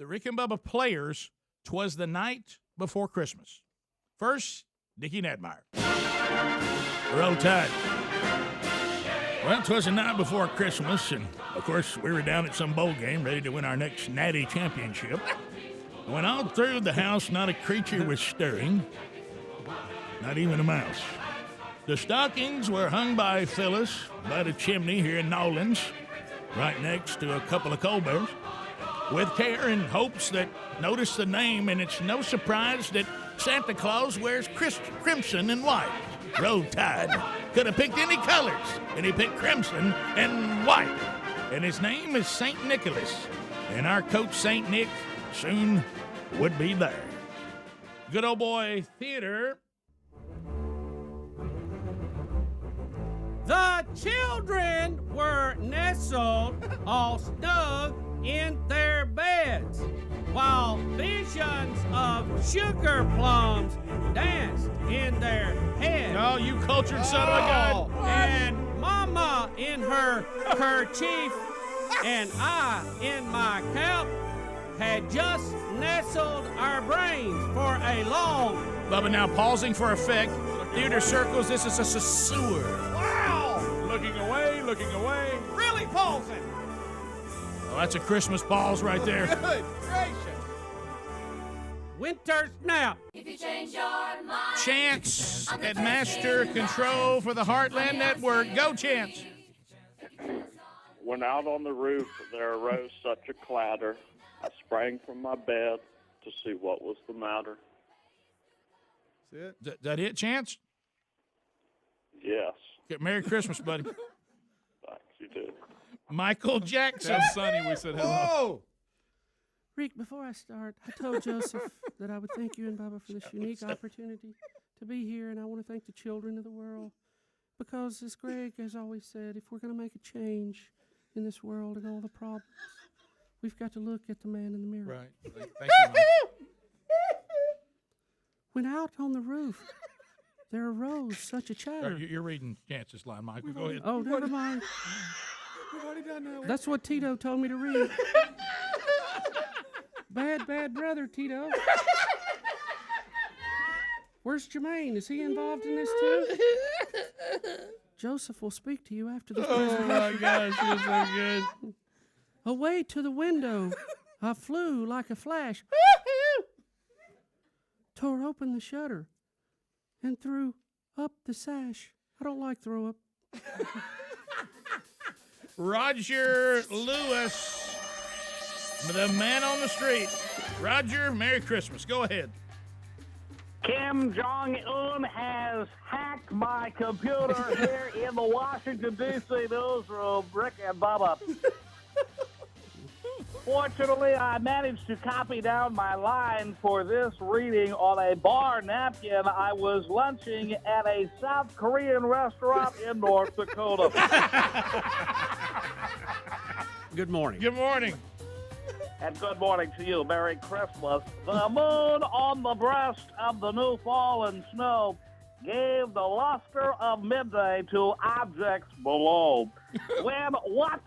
The Rick and Bubba players, 'Twas the Night Before Christmas. First, Dickie Nedmeyer. Roll Tide. Well, 'twas the night before Christmas, and, of course, we were down at some bowl game ready to win our next natty championship. When all through the house, not a creature was stirring, not even a mouse. The stockings were hung by Phyllis by the chimney here in Nolans, right next to a couple of coal bears, with care and hopes that notice the name, and it's no surprise that Santa Claus wears crimson and white. Roll Tide could have picked any colors, and he picked crimson and white. And his name is St. Nicholas, and our coach St. Nick soon would be there. Good Old Boy Theater. The children were nestled all snug in their beds, while visions of sugar plums danced in their heads. Oh, you cultured son of a gun. And Mama in her kerchief and I in my cap had just nestled our brains for a long... Bubba now pausing for effect. Theater circles, this is a sewer. Wow! Looking away, looking away. Really pausing! Oh, that's a Christmas pause right there. Good gracious! Winter's nap. If you change your mind. Chance at Master Control for the Heartland Network. Go, Chance. When out on the roof there arose such a clatter, I sprang from my bed to see what was the matter. Is that it, Chance? Yes. Okay, Merry Christmas, buddy. Thanks, you too. Michael Jackson. Tell Sonny we said hello. Whoa! Rick, before I start, I told Joseph that I would thank you and Bubba for this unique opportunity to be here, and I want to thank the children of the world because, as Greg has always said, if we're going to make a change in this world and all the problems, we've got to look at the man in the mirror. Right. Thank you, Mike. When out on the roof, there arose such a chatter. You're reading Chance's line, Michael. Go ahead. Oh, never mind. We've already done that. That's what Tito told me to read. Bad brother, Tito. Where's Jermaine? Is he involved in this too? Joseph will speak to you after the presentation. Oh, my gosh, you're so good. Away to the window, I flew like a flash, tore open the shutter, and threw up the sash. I don't like throw up. Roger Lewis, the man on the street. Roger, Merry Christmas. Go ahead. Kim Jong-un has hacked my computer here in the Washington, D.C. newsroom. Rick and Bubba. Fortunately, I managed to copy down my line for this reading on a bar napkin. I was lunching at a South Korean restaurant in North Dakota. Good morning. Good morning. And good morning to you. Merry Christmas. The moon on the breast of the new fallen snow gave the luster of midday to objects below. When what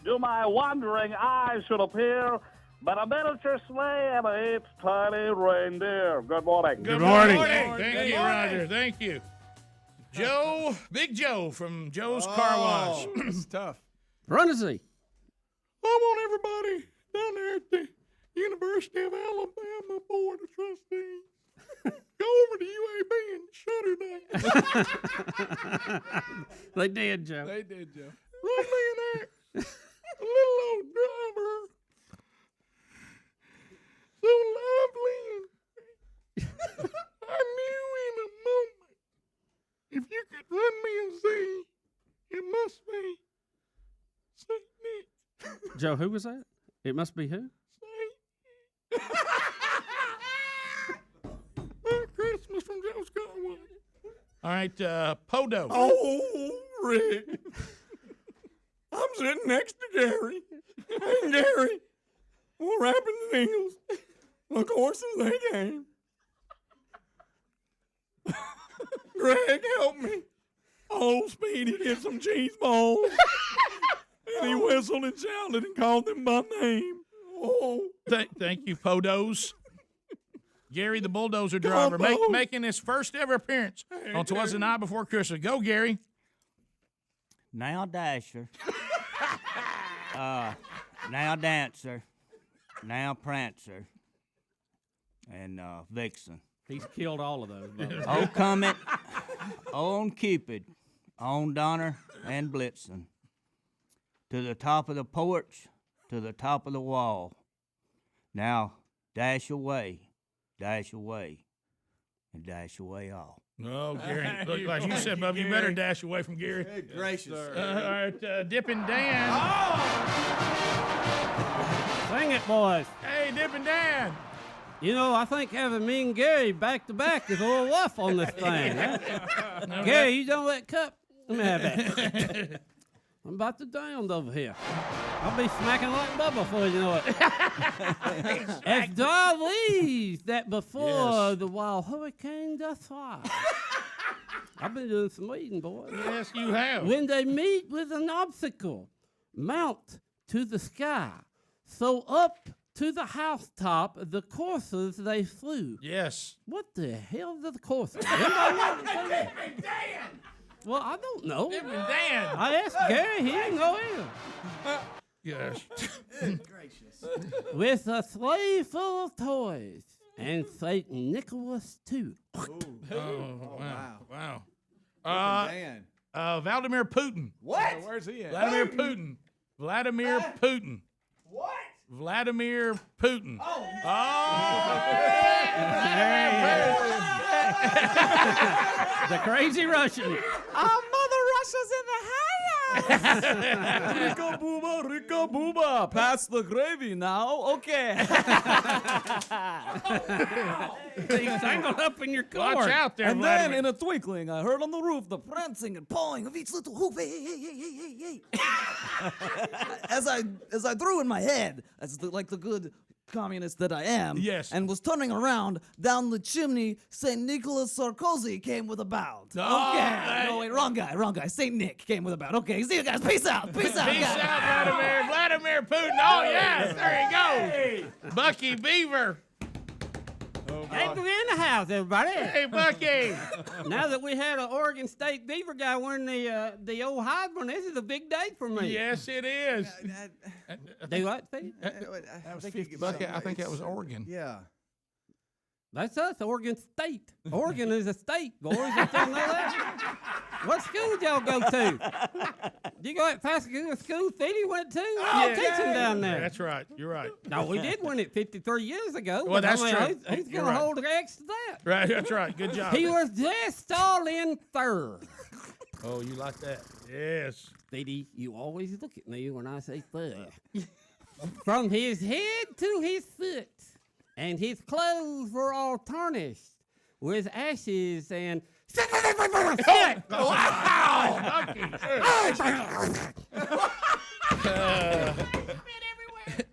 do my wondering eyes should appear but a miniature sleigh and 8 tiny reindeer? Good morning. Good morning. Thank you, Roger. Thank you. Joe, Big Joe from Joe's Car Wash. It's tough. Run is he? I want everybody down there at the University of Alabama Board of Trustees go over to UAB and shut her down. They did, Joe. They did, Joe. Run me in there. A little old driver. So lovely. And I knew in a moment, if you could run me and see, it must be St. Nick. Joe, who was that? It must be who? Merry Christmas from Joe's Car Wash. All right, Podo. Oh, Rick. I'm sitting next to Gary. Hey, Gary, what happened to the Eagles? Of course, they came. Greg, help me. Old Speedy get some cheese balls. And he whistled and shouted and called them by name. Oh. Thank you, Podos. Gary, the bulldozer driver, making his first ever appearance on Twas the Night Before Christmas. Go, Gary. Now Dasher. Now Dancer. Now Prancer. And Vixen. He's killed all of those. Oh, Comet. On Cupid. On Donner and Blitzen. To the top of the porch. To the top of the wall. Now dash away. Dash away. And dash away all. Oh, Gary. Look, like you said, Bub, you better dash away from Gary. Hey, gracious. All right, Dippin' Dan. Sing it, boys. Hey, Dippin' Dan. You know, I think having me and Gary back to back is a little rough on this thing. Huh? Gary, you done that cup? Let me have that. I'm about to down over here. I'll be smacking like Bubba before you know it. As dry leaves that before the wild hurricane doth fly. I've been doing some reading, boys. Yes, you have. When they meet with an obstacle, mount to the sky. So up to the housetop, the coursers they flew. Yes. What the hell is the courser? Well, I don't know. Dippin' Dan. I asked Gary, he didn't know either. Yes. Gracious. With a sleigh full of toys and St. Nicholas too. Oh, wow. Wow. Man. Vladimir Putin. What? Where's he at? Vladimir Putin. Vladimir Putin. What? Vladimir Putin. The crazy Russian. Our Mother Russia's in the house. Rico Booba. Pass the gravy now. Okay. He's tangled up in your cord. Watch out there, And Vladimir. then, in a twinkling, I heard on the roof the prancing and pawing of each little hoof. Hey. as I threw in my head, like the good communist that I am, Yes. and was turning around down the chimney, St. Nicholas Sarkozy came with a bow. Okay. No, wait, wrong guy. St. Nick came with a bow. Okay, see you guys. Peace out. Peace out, Vladimir. Vladimir Putin. Oh, yes. There you go. Bucky Beaver. Hey, we're in the house, everybody. Hey, Bucky. Now that we had an Oregon State Beaver guy wearing the old Heisman, this is a big day for me. Yes, it is. Do what, Steve? That was 50 Bucky. I think that was Oregon. Yeah. That's us, Oregon State. Oregon is a state, boys. You don't know that? What school y'all go to? You go at Pascagoula School City went to? I'm teaching down there. That's right. You're right. No, we did win it 53 years ago. Well, but that's true. He's You're going right. to hold the X to that. Right. That's right. Good job. He was just all in third. Oh, you like that? Yes. Speedy, you always look at me when I say third. From his head to his foot, and his clothes were all tarnished with ashes and... Wow!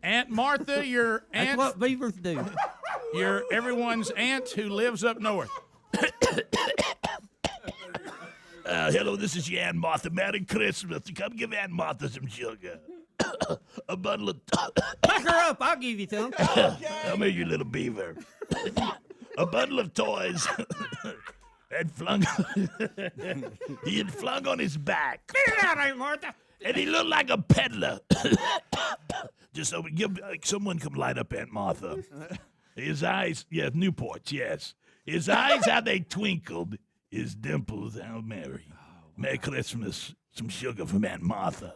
Aunt Martha, your That's aunt, what beavers do. your everyone's aunt who lives up north. Hello, this is your Aunt Martha. Merry Christmas. Come give Aunt Martha some sugar. A bundle of... Back her up, I'll give you some. Come here, you little beaver. A bundle of toys. And flung... he had flung on his back. Get out, Aunt Martha. And he looked like a peddler. Just so someone come light up Aunt Martha. His eyes, yes, Newports, yes. His eyes, how they twinkled. His dimples, how merry. Merry Christmas. Some sugar from Aunt Martha.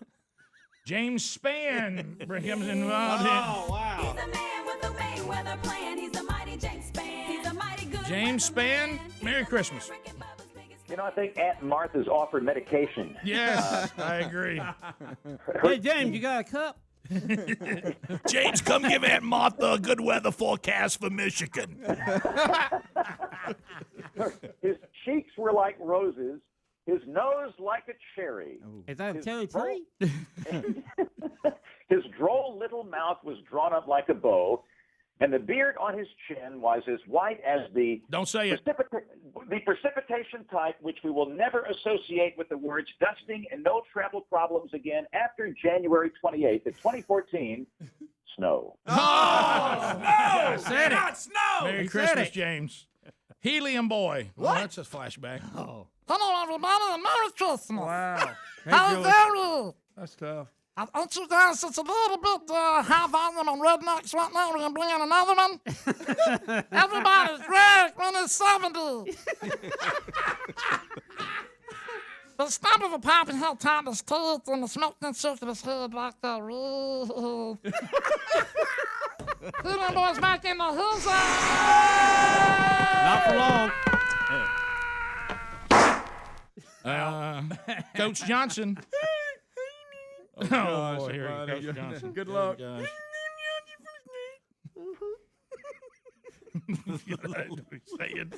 James Spann becomes involved He's a man with a Mayweather plan. He's a mighty James Spann. He's a mighty good James weatherman. Spann, Merry Christmas. You know, I think Aunt Martha's offered medication. Yes, I agree. Hey, James, you got a cup? James, come give Aunt Martha a good weather forecast for Michigan. His cheeks were like roses, his nose like a cherry. Is that a His cherry droll- tree? His droll little mouth was drawn up like a bow, and the beard on his chin was as white as the Don't say it. the precipitation type, which we will never associate with the words dusting and no travel problems again after January 28th of 2014, snow. Oh, said it. Not snow. Merry He said Christmas, it. James. Helium Boy. Well, that's a flashback. Oh. Hello, everybody, and Merry Christmas. Wow. How's it? That's tough. Aren't you guys just a little bit high volume on rednecks right now? We're going to bring in another one. Everybody's great when it's 70. The stump of a pipe and held tight his teeth, and the smoke didn't circle his head like that. Helium Boy's back in the hillside. Not for long. Coach Johnson. Oh, gosh, boy, here buddy. Coach Johnson. Good luck. Gosh. Saying.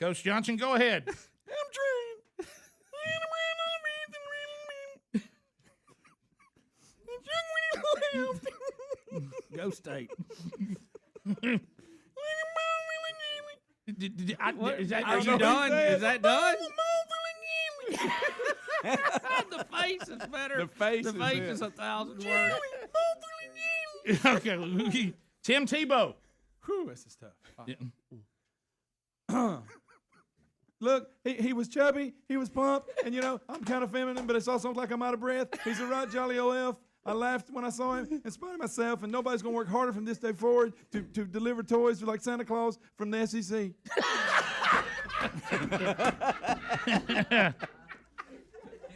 Coach Johnson, go ahead. I'm trying. Go State. Is that, Are you done? Is that done? The face is better. The face The is face it. is 1,000 words. okay, Tim Tebow. Whew, this is tough. Yeah. Look, he was chubby, he was plump, and I'm kind of feminine, but it's also like I'm out of breath. He's a right jolly old elf. I laughed when I saw him in spite of myself, and nobody's going to work harder from this day forward to deliver toys like Santa Claus from the SEC.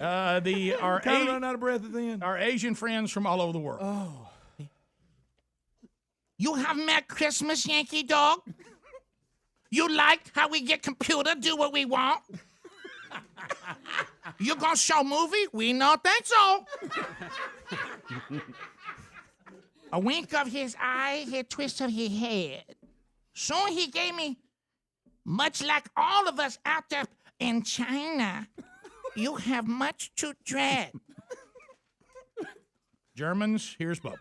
Our Kind of running out of breath at the end. our Asian friends from all over the world. Oh. You have met Christmas, Yankee Dog? You like how we get computer, do what we want? You gonna show movie? We not think so. A wink of his eye, a twist of his head. Soon he gave me, much like all of us out there in China, you have much to dread. Germans, here's Bubba.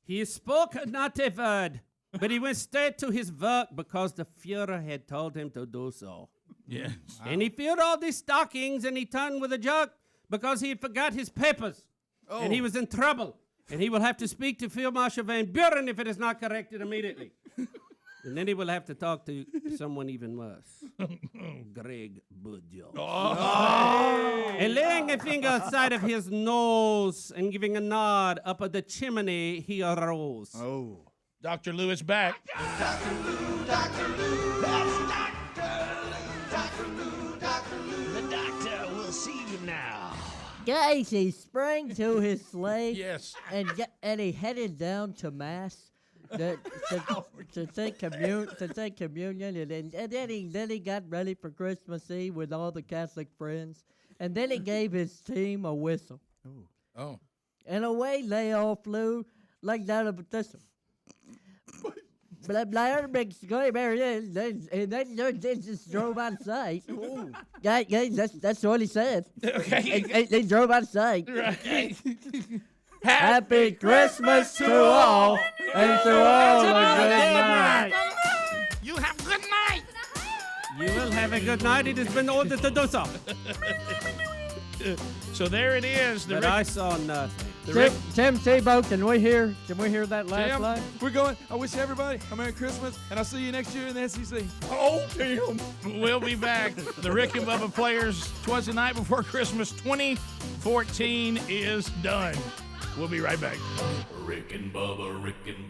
He spoke not a word, but he went straight to his work because the Führer had told him to do so. Yes. And he filled all these stockings and he turned with a jerk because he forgot his papers. And he was in trouble. And he will have to speak to Field Marshal Van Buren if it is not corrected immediately. And then he will have to talk to someone even worse. Greg Budjo. And laying a finger outside of his nose and giving a nod up at the chimney, he arose. Oh. Dr. Lou is back. Guys, he sprang to his sleigh Yes. and he headed down to mass to take communion, and then he got ready for Christmas Eve with all the Catholic friends, and then he gave his team a whistle, Oh. and away they all flew like that of a thistle. Blair makes going there, and they just drove out of sight. Guys, that's what he said. Okay. They drove out of sight. Right. Happy Christmas to all, and to all a good night. You have good night. You will have a good night. It has been ordered to do so. So there it is. The But I saw nothing. Tim Tebow, can we hear that last Tim, line? we're going. I wish everybody a Merry Christmas, and I'll see you next year in the SEC. Oh, Tim. We'll be back. The Rick and Bubba Players, Twas the Night Before Christmas 2014 is done. We'll be right back. Rick and Bubba, Rick and